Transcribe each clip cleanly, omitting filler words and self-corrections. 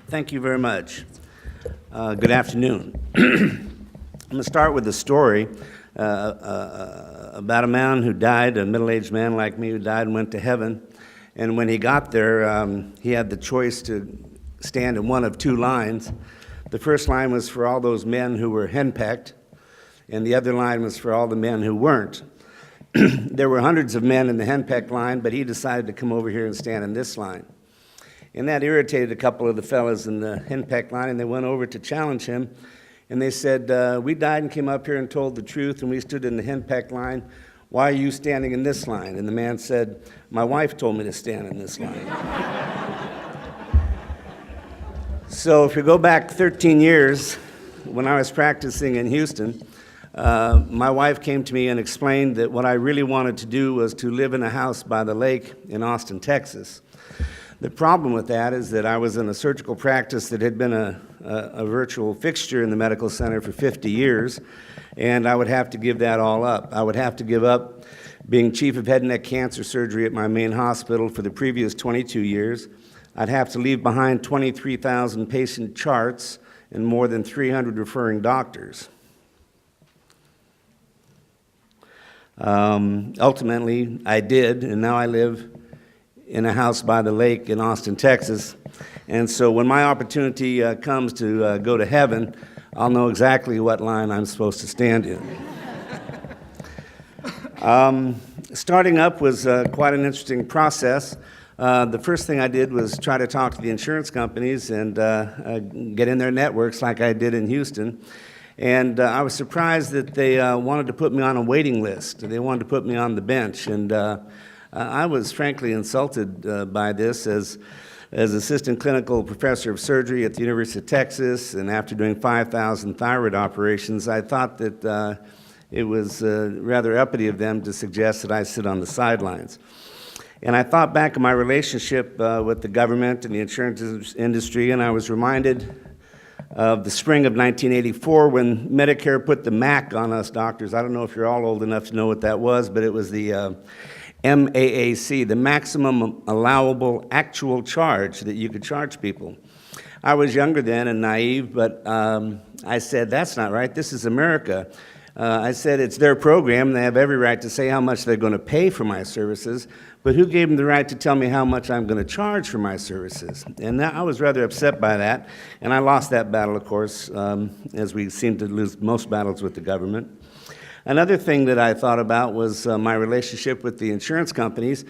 Thank you very much. Good afternoon. I'm going to start with a story about a man who died, a middle-aged man like me who died and went to heaven. And when he got there, he had the choice to stand in one of two lines. The first line was for all those men who were henpecked, and the other line was for all the men who weren't. There were hundreds of men in the henpecked line, but he decided to come over here and stand in this line. And that irritated a couple of the fellas in the henpecked line, and they went over to challenge him. And they said, we died and came up here and told the truth, and we stood in the henpecked line. Why are you standing in this line? And the man said, my wife told me to stand in this line. So if you go back 13 years, when I was practicing in Houston, my wife came to me and explained that what I really wanted to do was to live in a house by the lake in Austin, Texas. The problem with that is that I was in a surgical practice that had been a virtual fixture in the medical center for 50 years, and I would have to give that all up. I would have to give up being chief of head and neck cancer surgery at my main hospital for the previous 22 years. I'd have to leave behind 23,000 patient charts and more than 300 referring doctors. Ultimately, I did, and now I live in a house by the lake in Austin, Texas. And so when my opportunity comes to go to heaven, I'll know exactly what line I'm supposed to stand in. Starting up was quite an interesting process. The first thing I did was try to talk to the insurance companies and get in their networks like I did in Houston. And I was surprised that they wanted to put me on a waiting list. They wanted to put me on the bench. And I was frankly insulted by this as assistant clinical professor of surgery at the University of Texas, and after doing 5,000 thyroid operations, I thought that it was rather uppity of them to suggest that I sit on the sidelines. And I thought back on my relationship with the government and the insurance industry, and I was reminded of the spring of 1984 when Medicare put the MAC on us doctors. I don't know if you're all old enough to know what that was, but it was the MAAC, the maximum allowable actual charge that you could charge people. I was younger then and naive, but I said, that's not right, this is America. I said, it's their program, they have every right to say how much they're going to pay for my services, but who gave them the right to tell me how much I'm going to charge for my services? And I was rather upset by that, and I lost that battle, of course, as we seem to lose most battles with the government. Another thing that I thought about was my relationship with the insurance companies.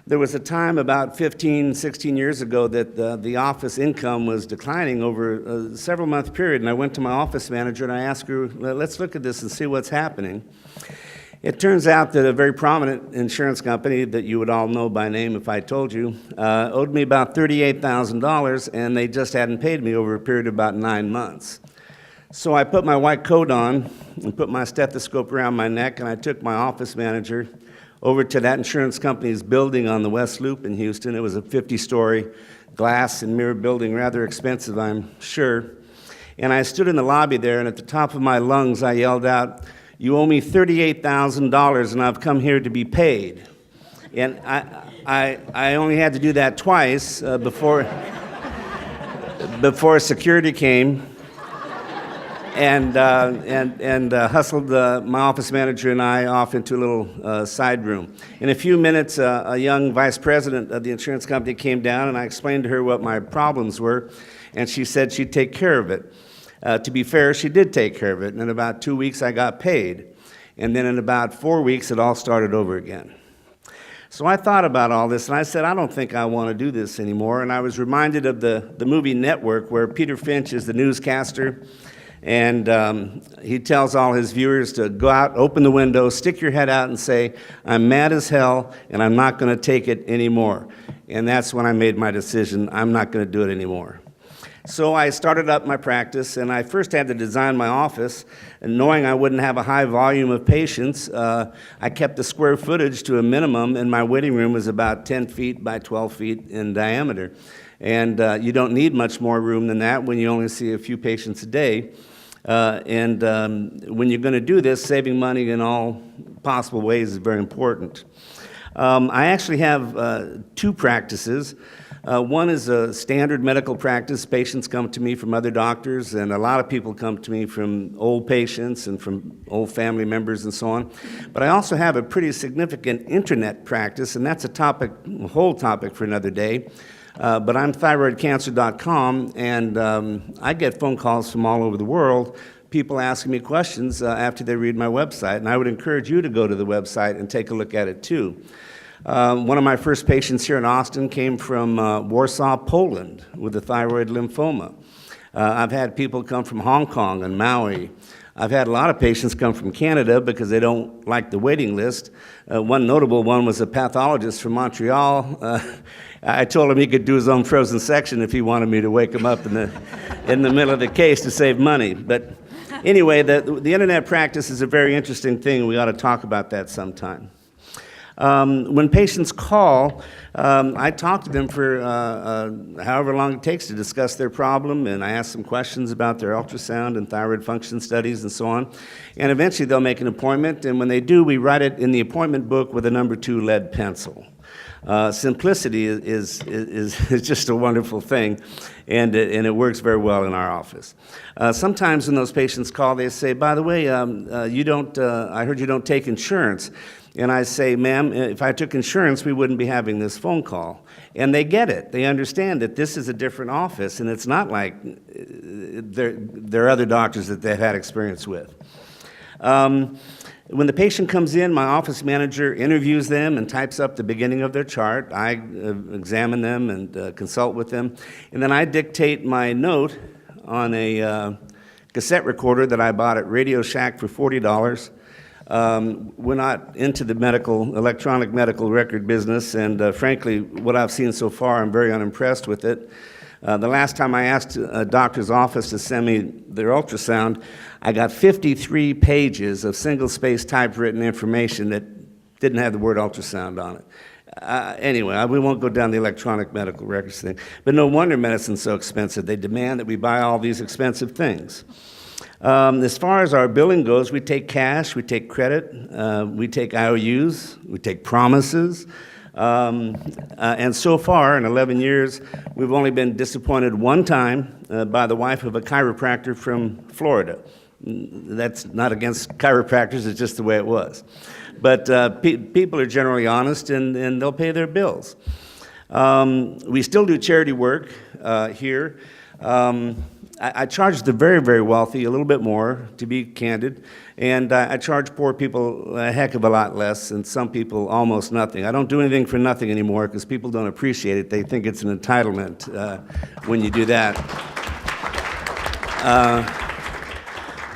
There was a time about 15, 16 years ago that the office income was declining over a several-month period, and I went to my office manager and I asked her, let's look at this and see what's happening. It turns out that a very prominent insurance company that you would all know by name if I told you owed me about $38,000, and they just hadn't paid me over a period of about 9 months. So I put my white coat on and put my stethoscope around my neck, and I took my office manager over to that insurance company's building on the West Loop in Houston. It was a 50-story glass and mirror building, rather expensive, I'm sure. And I stood in the lobby there, and at the top of my lungs, I yelled out, you owe me $38,000, and I've come here to be paid. And I only had to do that twice before security came and hustled my office manager and I off into a little side room. In a few minutes, a young vice president of the insurance company came down, and I explained to her what my problems were, and she said she'd take care of it. To be fair, she did take care of it, and in about 2 weeks I got paid. And then in about 4 weeks, it all started over again. So I thought about all this, and I said, I don't think I want to do this anymore. And I was reminded of the movie Network, where Peter Finch is the newscaster, and he tells all his viewers to go out, open the window, stick your head out and say, I'm mad as hell, and I'm not going to take it anymore. And that's when I made my decision, I'm not going to do it anymore. So I started up my practice, and I first had to design my office, and knowing I wouldn't have a high volume of patients, I kept the square footage to a minimum, and my waiting room was about 10 feet by 12 feet in diameter. And you don't need much more room than that when you only see a few patients a day. When you're going to do this, saving money in all possible ways is very important. I actually have two practices. One is a standard medical practice. Patients come to me from other doctors, and a lot of people come to me from old patients and from old family members and so on. But I also have a pretty significant internet practice, and that's a whole topic for another day. But I'm thyroidcancer.com, and I get phone calls from all over the world, people asking me questions after they read my website, and I would encourage you to go to the website and take a look at it too. One of my first patients here in Austin came from Warsaw, Poland, with a thyroid lymphoma. I've had people come from Hong Kong and Maui. I've had a lot of patients come from Canada because they don't like the waiting list. One notable one was a pathologist from Montreal. I told him he could do his own frozen section if he wanted me to wake him up in the middle of the case to save money. But anyway, the internet practice is a very interesting thing. We ought to talk about that sometime. When patients call, I talk to them for however long it takes to discuss their problem, and I ask them questions about their ultrasound and thyroid function studies and so on. And eventually they'll make an appointment, and when they do, we write it in the appointment book with a number 2 lead pencil. Simplicity is just a wonderful thing, and it works very well in our office. Sometimes when those patients call, they say, by the way, I heard you don't take insurance. And I say, ma'am, if I took insurance, we wouldn't be having this phone call. And they get it. They understand that this is a different office, and it's not like there are other doctors that they've had experience with. When the patient comes in, my office manager interviews them and types up the beginning of their chart. I examine them and consult with them. And then I dictate my note on a cassette recorder that I bought at Radio Shack for $40. We're not into the electronic medical record business, and frankly, what I've seen so far, I'm very unimpressed with it. The last time I asked a doctor's office to send me their ultrasound, I got 53 pages of single-space typewritten information that didn't have the word ultrasound on it. Anyway, we won't go down the electronic medical records thing. But no wonder medicine's so expensive. They demand that we buy all these expensive things. As far as our billing goes, we take cash, we take credit, we take IOUs, we take promises. And so far, in 11 years, we've only been disappointed one time by the wife of a chiropractor from Florida. That's not against chiropractors, it's just the way it was. But people are generally honest, and they'll pay their bills. We still do charity work here. I charge the very, very wealthy a little bit more, to be candid, and I charge poor people a heck of a lot less, and some people almost nothing. I don't do anything for nothing anymore because people don't appreciate it. They think it's an entitlement when you do that.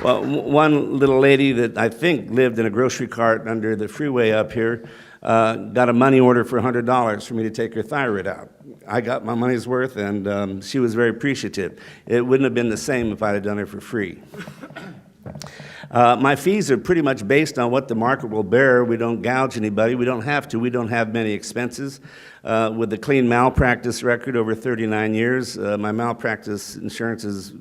Well, one little lady that I think lived in a grocery cart under the freeway up here got a money order for $100 for me to take her thyroid out. I got my money's worth, and she was very appreciative. It wouldn't have been the same if I had done it for free. My fees are pretty much based on what the market will bear. We don't gouge anybody. We don't have to. We don't have many expenses. With a clean malpractice record over 39 years, my malpractice insurance is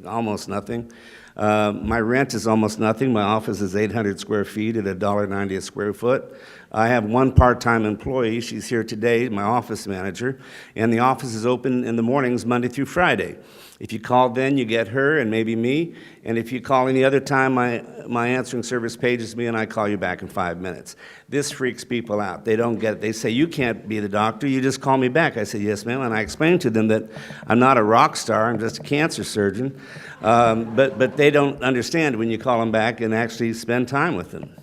almost nothing. My rent is almost nothing. My office is 800 square feet at $1.90 a square foot. I have one part-time employee. She's here today, my office manager, and the office is open in the mornings, Monday through Friday. If you call then, you get her and maybe me, and if you call any other time, my answering service pages me and I call you back in 5 minutes. This freaks people out. They don't get it. They say, you can't be the doctor, you just call me back. I say, yes, ma'am, and I explain to them that I'm not a rock star, I'm just a cancer surgeon, but they don't understand when you call them back and actually spend time with them.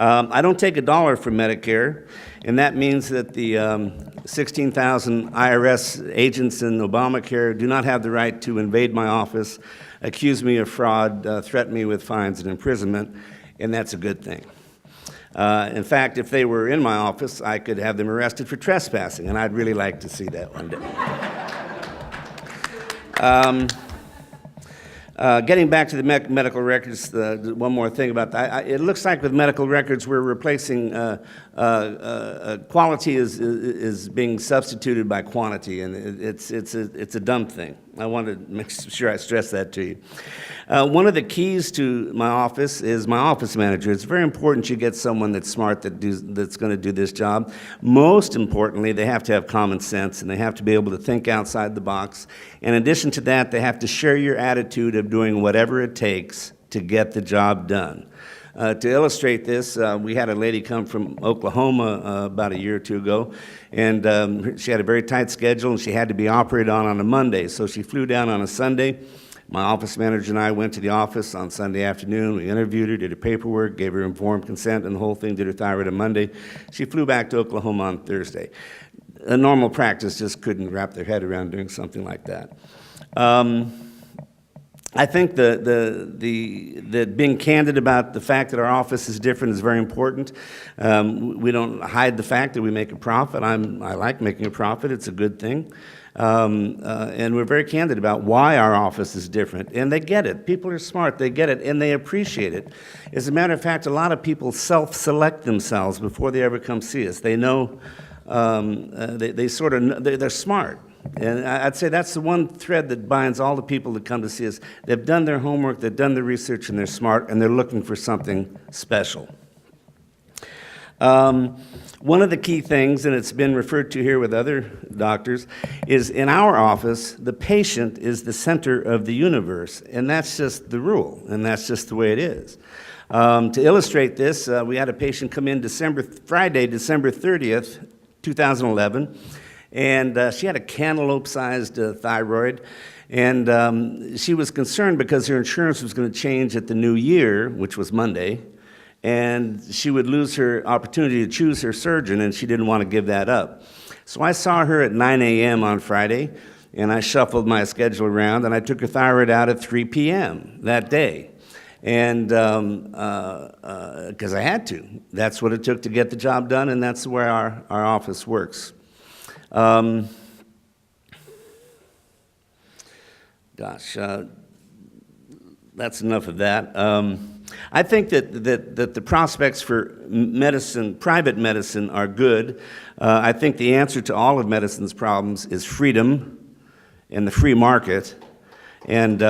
I don't take $1 for Medicare, and that means that the 16,000 IRS agents in Obamacare do not have the right to invade my office, accuse me of fraud, threaten me with fines and imprisonment, and that's a good thing. In fact, if they were in my office, I could have them arrested for trespassing, and I'd really like to see that one day. Getting back to the medical records, one more thing about that. It looks like with medical records we're replacing quality is being substituted by quantity, and it's a dumb thing. I wanted to make sure I stress that to you. One of the keys to my office is my office manager. It's very important you get someone that's smart that's going to do this job. Most importantly, they have to have common sense, and they have to be able to think outside the box. In addition to that, they have to share your attitude of doing whatever it takes to get the job done. To illustrate this, we had a lady come from Oklahoma about a year or two ago, and she had a very tight schedule, and she had to be operated on a Monday. So she flew down on a Sunday. My office manager and I went to the office on Sunday afternoon. We interviewed her, did her paperwork, gave her informed consent, and the whole thing, did her thyroid on Monday. She flew back to Oklahoma on Thursday. A normal practice just couldn't wrap their head around doing something like that. I think that being candid about the fact that our office is different is very important. We don't hide the fact that we make a profit. I like making a profit. It's a good thing. And we're very candid about why our office is different. And they get it. People are smart. They get it, and they appreciate it. As a matter of fact, a lot of people self-select themselves before they ever come see us. They know, they're smart. And I'd say that's the one thread that binds all the people that come to see us. They've done their homework, they've done their research, and they're smart, and they're looking for something special. One of the key things, and it's been referred to here with other doctors, is in our office, the patient is the center of the universe, and that's just the rule, and that's just the way it is. To illustrate this, we had a patient come in Friday, December 30th, 2011, and she had a cantaloupe-sized thyroid, and she was concerned because her insurance was going to change at the new year, which was Monday, and she would lose her opportunity to choose her surgeon, and she didn't want to give that up. So I saw her at 9 a.m. on Friday, and I shuffled my schedule around, and I took her thyroid out at 3 p.m. that day, and because I had to. That's what it took to get the job done, and that's where our office works. That's enough of that. I think that the prospects for medicine, private medicine, are good. I think the answer to all of medicine's problems is freedom and the free market. And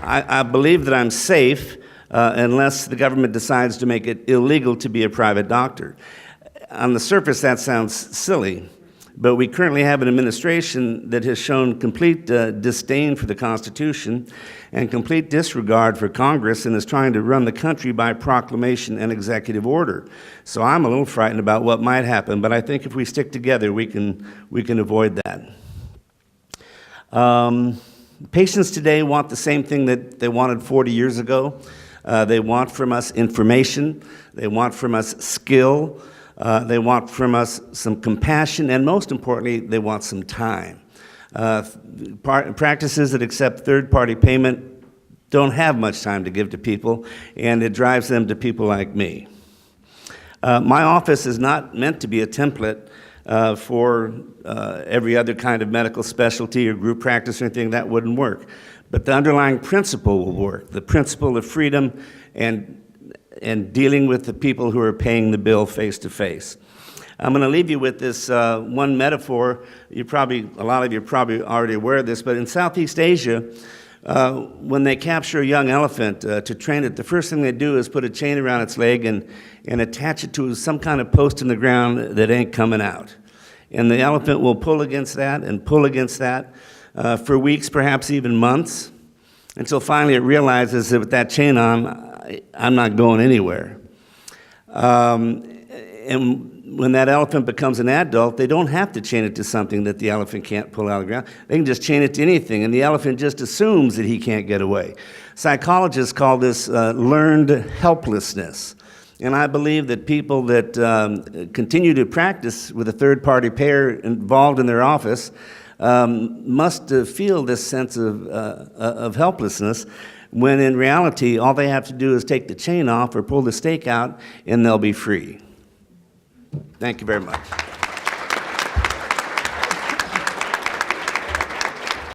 I believe that I'm safe unless the government decides to make it illegal to be a private doctor. On the surface, that sounds silly, but we currently have an administration that has shown complete disdain for the Constitution and complete disregard for Congress and is trying to run the country by proclamation and executive order. So I'm a little frightened about what might happen, but I think if we stick together, we can avoid that. Patients today want the same thing that they wanted 40 years ago. They want from us information, they want from us skill, they want from us some compassion, and most importantly, they want some time. Practices that accept third-party payment don't have much time to give to people, and it drives them to people like me. My office is not meant to be a template for every other kind of medical specialty or group practice or anything. That wouldn't work. But the underlying principle will work, the principle of freedom and dealing with the people who are paying the bill face to face. I'm going to leave you with this one metaphor. A lot of you are probably already aware of this, but in Southeast Asia, when they capture a young elephant to train it, the first thing they do is put a chain around its leg and attach it to some kind of post in the ground that ain't coming out. And the elephant will pull against that and pull against that for weeks, perhaps even months, until finally it realizes that with that chain on, I'm not going anywhere. And when that elephant becomes an adult, they don't have to chain it to something that the elephant can't pull out of the ground. They can just chain it to anything, and the elephant just assumes that he can't get away. Psychologists call this learned helplessness. And I believe that people that continue to practice with a third-party payer involved in their office must feel this sense of helplessness, when in reality, all they have to do is take the chain off or pull the stake out, and they'll be free. Thank you very much.